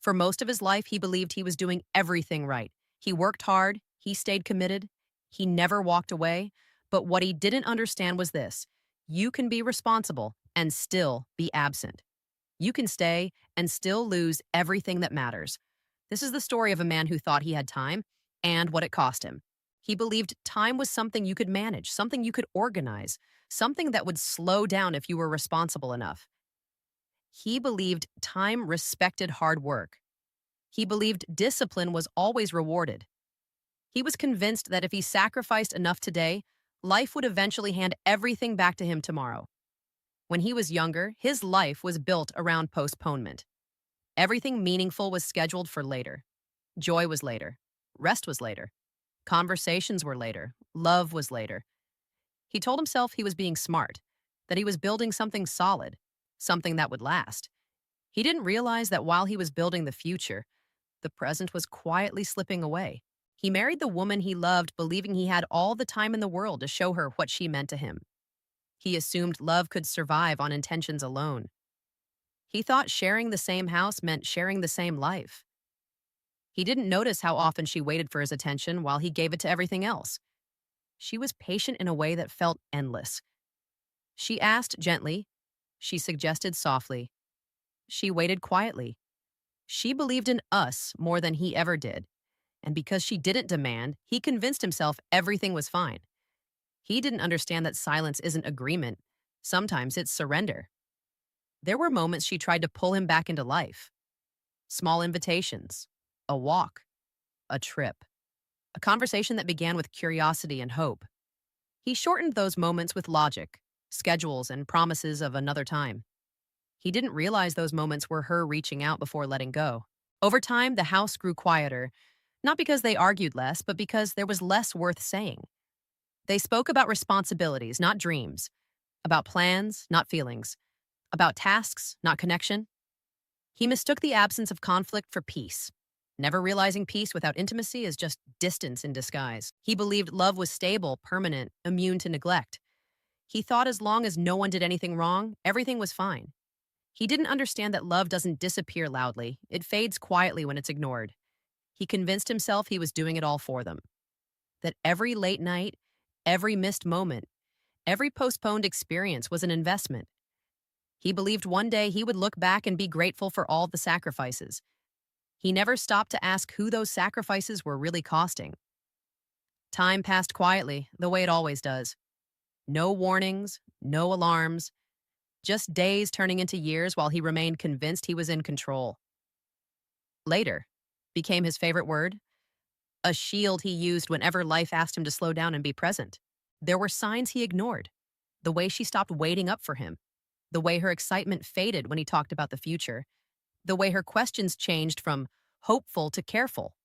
For most of his life, he believed he was doing everything right. He worked hard, he stayed committed, he never walked away. But what he didn't understand was this: you can be responsible and still be absent. You can stay and still lose everything that matters. This is the story of a man who thought he had time and what it cost him. He believed time was something you could manage, something you could organize, something that would slow down if you were responsible enough. He believed time respected hard work. He believed discipline was always rewarded. He was convinced that if he sacrificed enough today, life would eventually hand everything back to him tomorrow. When he was younger, his life was built around postponement. Everything meaningful was scheduled for later. Joy was later. Rest was later. Conversations were later. Love was later. He told himself he was being smart, that he was building something solid, something that would last. He didn't realize that while he was building the future, the present was quietly slipping away. He married the woman he loved, believing he had all the time in the world to show her what she meant to him. He assumed love could survive on intentions alone. He thought sharing the same house meant sharing the same life. He didn't notice how often she waited for his attention while he gave it to everything else. She was patient in a way that felt endless. She asked gently. She suggested softly. She waited quietly. She believed in us more than he ever did. And because she didn't demand, he convinced himself everything was fine. He didn't understand that silence isn't agreement. Sometimes it's surrender. There were moments she tried to pull him back into life. Small invitations, a walk, a trip, a conversation that began with curiosity and hope. He shortened those moments with logic, schedules, and promises of another time. He didn't realize those moments were her reaching out before letting go. Over time, the house grew quieter, not because they argued less, but because there was less worth saying. They spoke about responsibilities, not dreams, about plans, not feelings, about tasks, not connection. He mistook the absence of conflict for peace, never realizing peace without intimacy is just distance in disguise. He believed love was stable, permanent, immune to neglect. He thought as long as no one did anything wrong, everything was fine. He didn't understand that love doesn't disappear loudly, it fades quietly when it's ignored. He convinced himself he was doing it all for them. That every late night, every missed moment, every postponed experience was an investment. He believed one day he would look back and be grateful for all the sacrifices. He never stopped to ask who those sacrifices were really costing. Time passed quietly, the way it always does. No warnings, no alarms, just days turning into years while he remained convinced he was in control. Later became his favorite word, a shield he used whenever life asked him to slow down and be present. There were signs he ignored. The way she stopped waiting up for him. The way her excitement faded when he talked about the future. The way her questions changed from hopeful to careful.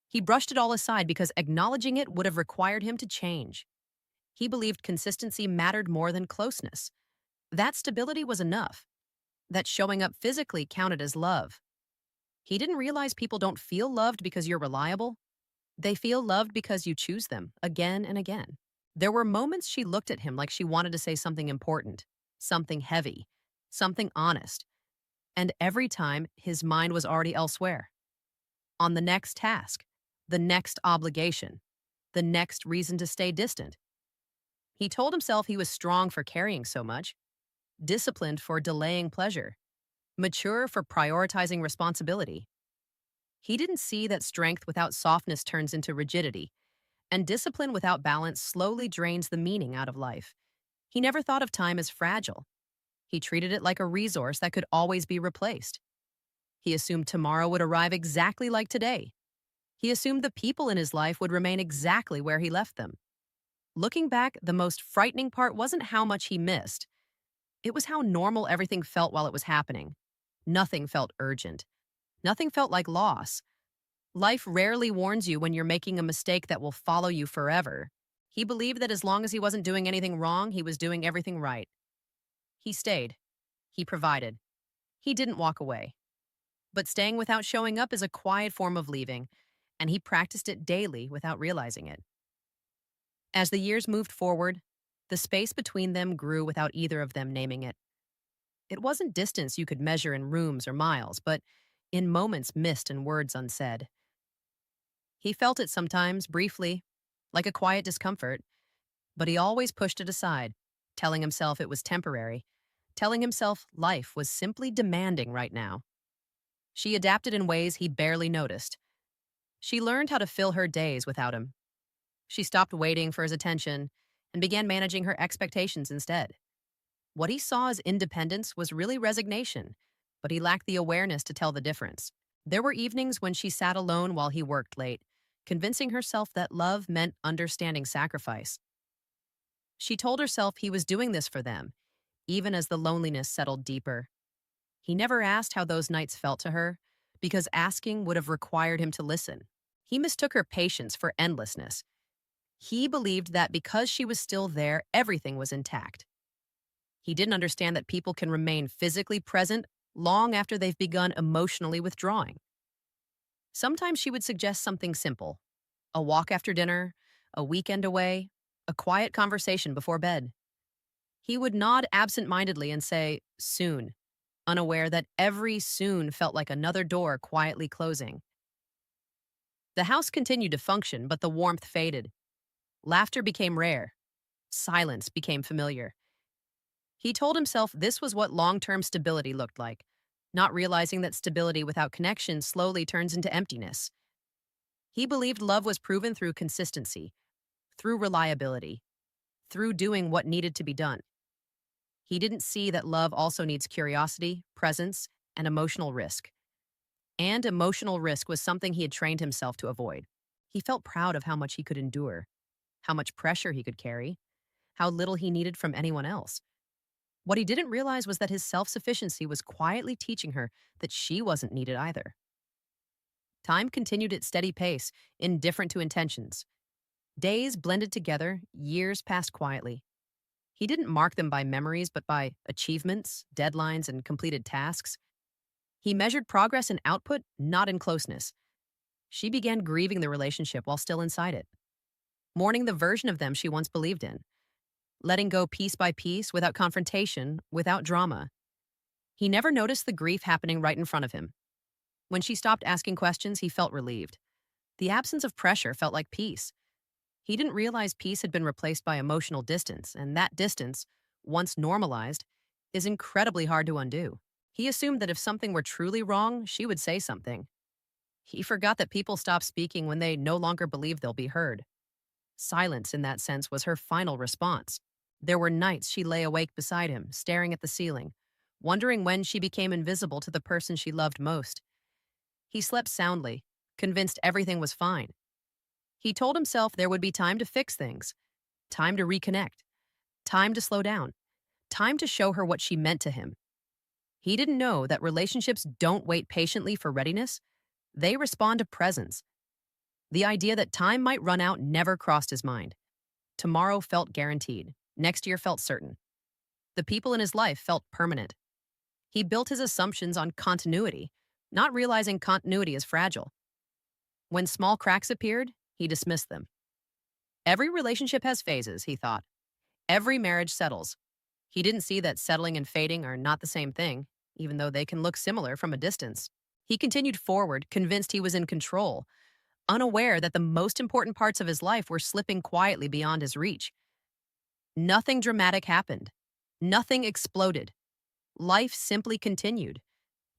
He brushed it all aside because acknowledging it would have required him to change. He believed consistency mattered more than closeness. That stability was enough. That showing up physically counted as love. He didn't realize people don't feel loved because you're reliable. They feel loved because you choose them again and again. There were moments she looked at him like she wanted to say something important, something heavy, something honest. And every time, his mind was already elsewhere. On the next task, the next obligation, the next reason to stay distant. He told himself he was strong for carrying so much, disciplined for delaying pleasure, mature for prioritizing responsibility. He didn't see that strength without softness turns into rigidity, and discipline without balance slowly drains the meaning out of life. He never thought of time as fragile. He treated it like a resource that could always be replaced. He assumed tomorrow would arrive exactly like today. He assumed the people in his life would remain exactly where he left them. Looking back, the most frightening part wasn't how much he missed. It was how normal everything felt while it was happening. Nothing felt urgent. Nothing felt like loss. Life rarely warns you when you're making a mistake that will follow you forever. He believed that as long as he wasn't doing anything wrong, he was doing everything right. He stayed. He provided. He didn't walk away. But staying without showing up is a quiet form of leaving, and he practiced it daily without realizing it. As the years moved forward, the space between them grew without either of them naming it. It wasn't distance you could measure in rooms or miles, but in moments missed and words unsaid. He felt it sometimes, briefly, like a quiet discomfort, but he always pushed it aside, telling himself it was temporary, telling himself life was simply demanding right now. She adapted in ways he barely noticed. She learned how to fill her days without him. She stopped waiting for his attention and began managing her expectations instead. What he saw as independence was really resignation, but he lacked the awareness to tell the difference. There were evenings when she sat alone while he worked late, convincing herself that love meant understanding sacrifice. She told herself he was doing this for them, even as the loneliness settled deeper. He never asked how those nights felt to her, because asking would have required him to listen. He mistook her patience for endlessness. He believed that because she was still there, everything was intact. He didn't understand that people can remain physically present long after they've begun emotionally withdrawing. Sometimes she would suggest something simple: a walk after dinner, a weekend away, a quiet conversation before bed. He would nod absent-mindedly and say, soon, unaware that every soon felt like another door quietly closing. The house continued to function, but the warmth faded. Laughter became rare. Silence became familiar. He told himself this was what long-term stability looked like, not realizing that stability without connection slowly turns into emptiness. He believed love was proven through consistency, through reliability, through doing what needed to be done. He didn't see that love also needs curiosity, presence, and emotional risk. And emotional risk was something he had trained himself to avoid. He felt proud of how much he could endure, how much pressure he could carry, how little he needed from anyone else. What he didn't realize was that his self-sufficiency was quietly teaching her that she wasn't needed either. Time continued its steady pace, indifferent to intentions. Days blended together, years passed quietly. He didn't mark them by memories, but by achievements, deadlines, and completed tasks. He measured progress in output, not in closeness. She began grieving the relationship while still inside it, mourning the version of them she once believed in, letting go piece by piece without confrontation, without drama. He never noticed the grief happening right in front of him. When she stopped asking questions, he felt relieved. The absence of pressure felt like peace. He didn't realize peace had been replaced by emotional distance, and that distance, once normalized, is incredibly hard to undo. He assumed that if something were truly wrong, she would say something. He forgot that people stop speaking when they no longer believe they'll be heard. Silence, in that sense, was her final response. There were nights she lay awake beside him, staring at the ceiling, wondering when she became invisible to the person she loved most. He slept soundly, convinced everything was fine. He told himself there would be time to fix things, time to reconnect, time to slow down, time to show her what she meant to him. He didn't know that relationships don't wait patiently for readiness. They respond to presence. The idea that time might run out never crossed his mind. Tomorrow felt guaranteed. Next year felt certain. The people in his life felt permanent. He built his assumptions on continuity, not realizing continuity is fragile. When small cracks appeared, he dismissed them. Every relationship has phases, he thought. Every marriage settles. He didn't see that settling and fading are not the same thing, even though they can look similar from a distance. He continued forward, convinced he was in control, unaware that the most important parts of his life were slipping quietly beyond his reach. Nothing dramatic happened. Nothing exploded. Life simply continued,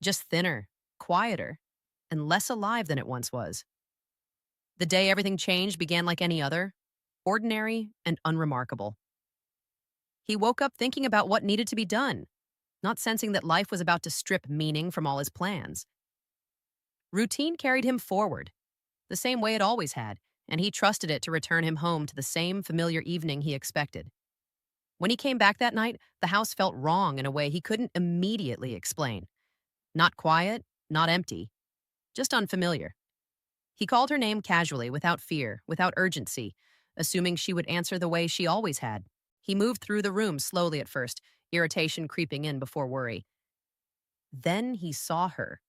just thinner, quieter, and less alive than it once was. The day everything changed began like any other, ordinary and unremarkable. He woke up thinking about what needed to be done, not sensing that life was about to strip meaning from all his plans. Routine carried him forward, the same way it always had, and he trusted it to return him home to the same familiar evening he expected. When he came back that night, the house felt wrong in a way he couldn't immediately explain. Not quiet, not empty, just unfamiliar. He called her name casually, without fear, without urgency, assuming she would answer the way she always had. He moved through the room slowly at first, irritation creeping in before worry. Then he saw her.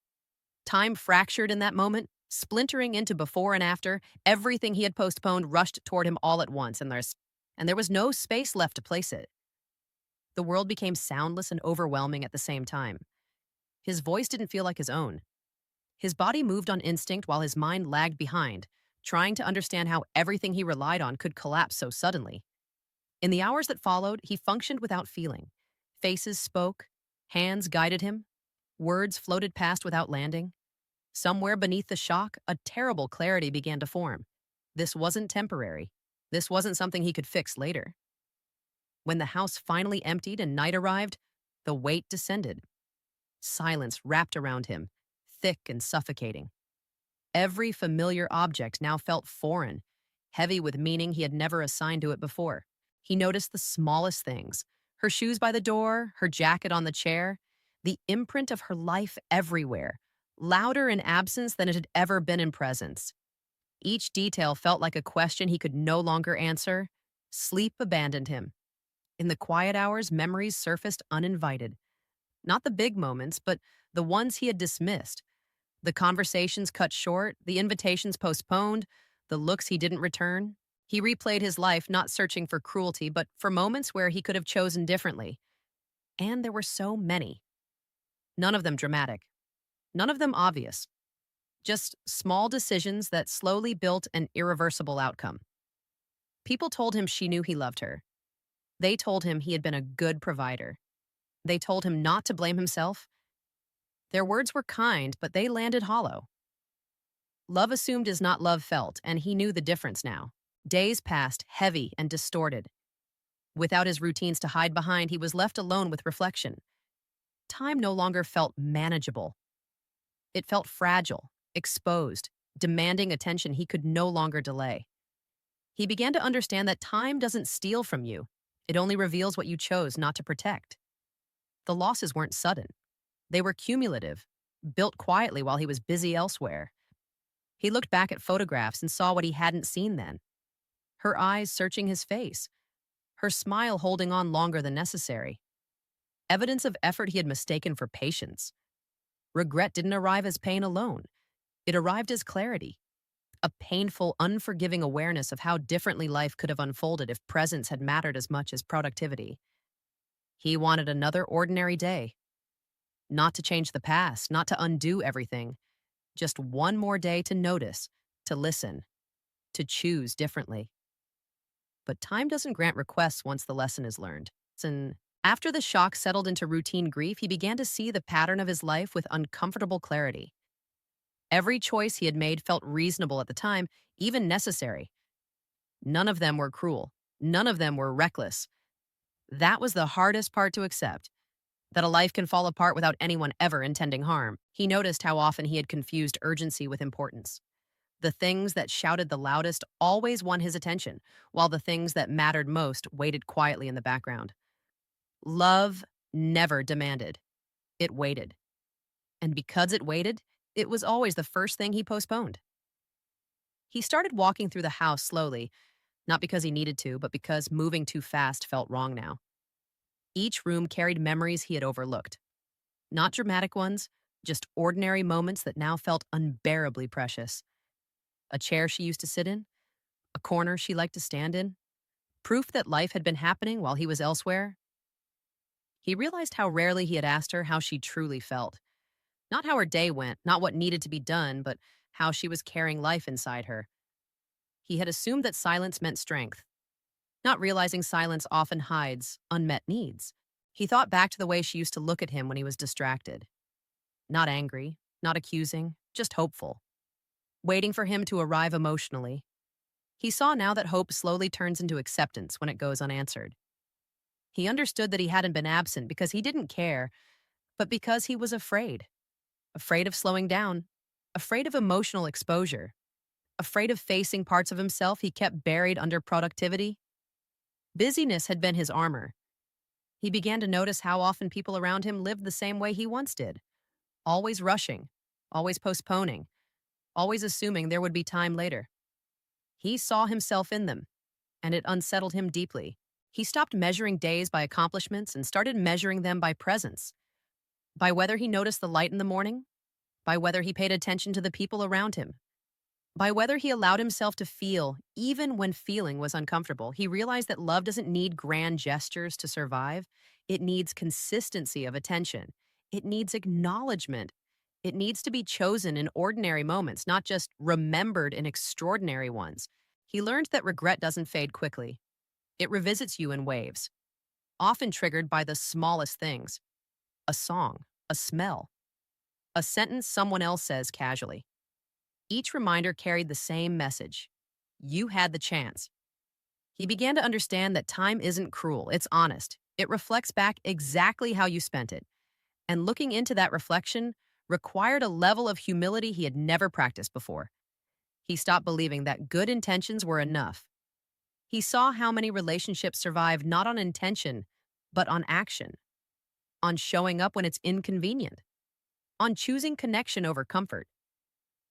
Time fractured in that moment, splintering into before and after. Everything he had postponed rushed toward him all at once, and there was no space left to place it. The world became soundless and overwhelming at the same time. His voice didn't feel like his own. His body moved on instinct while his mind lagged behind, trying to understand how everything he relied on could collapse so suddenly. In the hours that followed, he functioned without feeling. Faces spoke, hands guided him, words floated past without landing. Somewhere beneath the shock, a terrible clarity began to form. This wasn't temporary. This wasn't something he could fix later. When the house finally emptied and night arrived, the weight descended. Silence wrapped around him, thick and suffocating. Every familiar object now felt foreign, heavy with meaning he had never assigned to it before. He noticed the smallest things: her shoes by the door, her jacket on the chair, the imprint of her life everywhere, louder in absence than it had ever been in presence. Each detail felt like a question he could no longer answer. Sleep abandoned him. In the quiet hours, memories surfaced uninvited. Not the big moments, but the ones he had dismissed. The conversations cut short, the invitations postponed, the looks he didn't return. He replayed his life, not searching for cruelty, but for moments where he could have chosen differently. And there were so many. None of them dramatic. None of them obvious. Just small decisions that slowly built an irreversible outcome. People told him she knew he loved her. They told him he had been a good provider. They told him not to blame himself. Their words were kind, but they landed hollow. Love assumed is not love felt, and he knew the difference now. Days passed, heavy and distorted. Without his routines to hide behind, he was left alone with reflection. Time no longer felt manageable. It felt fragile, exposed, demanding attention he could no longer delay. He began to understand that time doesn't steal from you. It only reveals what you chose not to protect. The losses weren't sudden. They were cumulative, built quietly while he was busy elsewhere. He looked back at photographs and saw what he hadn't seen then. Her eyes searching his face, her smile holding on longer than necessary. Evidence of effort he had mistaken for patience. Regret didn't arrive as pain alone. It arrived as clarity. A painful, unforgiving awareness of how differently life could have unfolded if presence had mattered as much as productivity. He wanted another ordinary day. Not to change the past, not to undo everything. Just one more day to notice, to listen, to choose differently. But time doesn't grant requests once the lesson is learned. And after the shock settled into routine grief, he began to see the pattern of his life with uncomfortable clarity. Every choice he had made felt reasonable at the time, even necessary. None of them were cruel. None of them were reckless. That was the hardest part to accept, that a life can fall apart without anyone ever intending harm. He noticed how often he had confused urgency with importance. The things that shouted the loudest always won his attention, while the things that mattered most waited quietly in the background. Love never demanded. It waited. And because it waited, it was always the first thing he postponed. He started walking through the house slowly, not because he needed to, but because moving too fast felt wrong now. Each room carried memories he had overlooked. Not dramatic ones, just ordinary moments that now felt unbearably precious. A chair she used to sit in, a corner she liked to stand in, proof that life had been happening while he was elsewhere. He realized how rarely he had asked her how she truly felt. Not how her day went, not what needed to be done, but how she was carrying life inside her. He had assumed that silence meant strength, not realizing silence often hides unmet needs. He thought back to the way she used to look at him when he was distracted. Not angry, not accusing, just hopeful. Waiting for him to arrive emotionally. He saw now that hope slowly turns into acceptance when it goes unanswered. He understood that he hadn't been absent because he didn't care, but because he was afraid. Afraid of slowing down, afraid of emotional exposure, afraid of facing parts of himself he kept buried under productivity. Busyness had been his armor. He began to notice how often people around him lived the same way he once did. Always rushing, always postponing, always assuming there would be time later. He saw himself in them, and it unsettled him deeply. He stopped measuring days by accomplishments and started measuring them by presence. By whether he noticed the light in the morning, by whether he paid attention to the people around him, by whether he allowed himself to feel, even when feeling was uncomfortable. He realized that love doesn't need grand gestures to survive. It needs consistency of attention. It needs acknowledgement. It needs to be chosen in ordinary moments, not just remembered in extraordinary ones. He learned that regret doesn't fade quickly. It revisits you in waves, often triggered by the smallest things: a song, a smell, a sentence someone else says casually. Each reminder carried the same message: you had the chance. He began to understand that time isn't cruel, it's honest. It reflects back exactly how you spent it. And looking into that reflection required a level of humility he had never practiced before. He stopped believing that good intentions were enough. He saw how many relationships survive not on intention, but on action, on showing up when it's inconvenient, on choosing connection over comfort.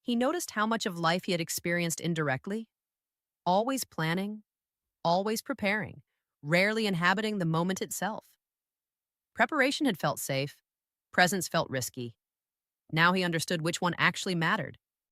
He noticed how much of life he had experienced indirectly, always planning, always preparing, rarely inhabiting the moment itself. Preparation had felt safe, presence felt risky. Now he understood which one actually mattered.